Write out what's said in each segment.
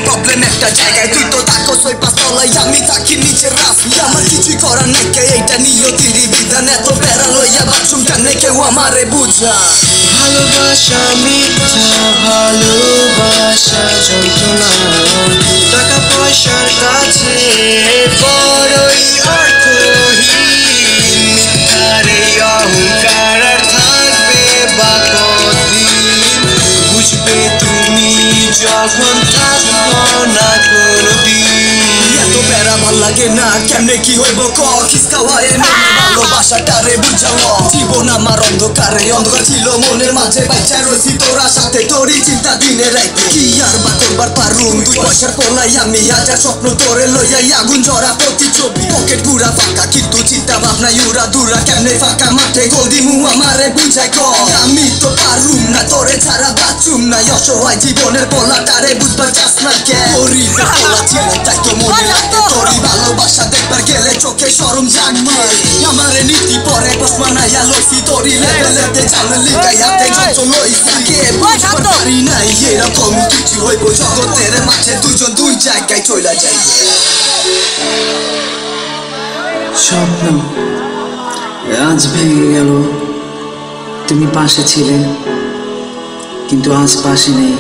Problem একটা জায়গায়, তুই তো থাকস ওই পাঁচতলায়, আমি থাকি নিচের রাস্তায়। আমার কিছুই করার নাই কে, এইটা নিয়তির বিধান। এত প্যারা লইয়া বাথরুম টানে কেউ আমারে বুঝা। ভালোবাসা মিথ্যা, ভালোবাসা যন্ত্রণা, টাকা পয়সার কাছে বড়ই অর্থহীন। মিথ্যার এই অহংকার আর থাকবে বা কতদিন, বুঝবে তুমি যখন থাকবো না কোনদিন। এত প্যারা ভাল লাগে না, কেমনে কি হইব ক, খিস্কা হয় না ভালোবাসাটারে বুঝাও। জীবন আমার অন্ধকারে, অন্ধকার ছিল মনের মাঝে, বাচ্চা রয়েছি তোরা সাথে, তোরই চিন্তা দিনে রাইতে। কি আর বা করবার পারুম, দুই পয়সার পলাই আমি, হাজার স্বপ্ন তোরে লইয়াই আগুন ঝরা প্রতিছবি। পকেট পুরা ফাঁকা কিন্তু চিন্তা ভাবনা ইউরা দুরা, কেমনে ফাঁকা মাঠে গোল দিমু আমারে বুঝাই ক। আমি তো পারুম না তোরে ছাড়া বাঁচুম না, অসহায় জীবনের পোলাটারে বুঝবার চাস না কে। তোরই যে পোলা ছিল তাই তো মনে লাগে, তোরই ভালোবাসা দেখবার গেলে চোখে শরম জাগবে। আমারে নীতি পরে বস বানাইয়া লইছি, তোরই লেভেলেতে জানে লিগাই হাতে যত লইছি। কে বুঝবার পারি নাই এরকম কিছু হইব জগতের মাঝে, দুজন দুই জায়গায় চইলা যাইবে। স্বপ্ন আজ ভেঙে গেল, তুমি পাশে ছিলে কিন্তু আজ পাশে নেই।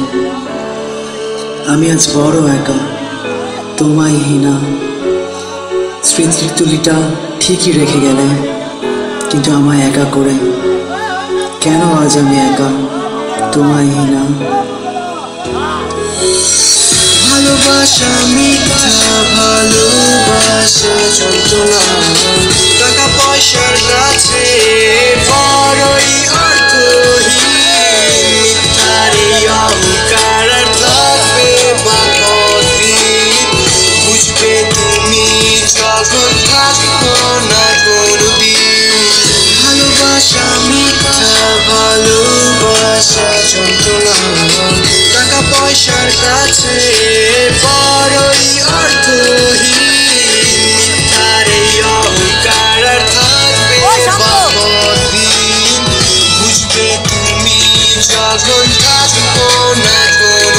আমি আজ বড় একা, তোমায় হীনা। স্মৃতির তুলিটা ঠিকই রেখে গেলে, কিন্তু আমায় একা করে। কেন আজ আমি একা, তোমায় হীনা। ভালোবাসা মিথ্যা, ভালোবাসা যন্ত্রণা, টাকা পয়সার কাছে বড়ই অর্থহীন। মিথ্যার এই অহংকার আর থাকবে বা কতদিন, বুঝবে তুমি যখন থাকবো না কোনদিন। ভালোবাসা মিথ্যা, ভালোবাসা যন্ত্রণা, টাকা পয়সার কাছে বড়ই অর্থহীন। মিথ্যার এই অহংকার আর থাকবে বা কতদিন, বুঝবে তুমি যখন থাকবো না কোন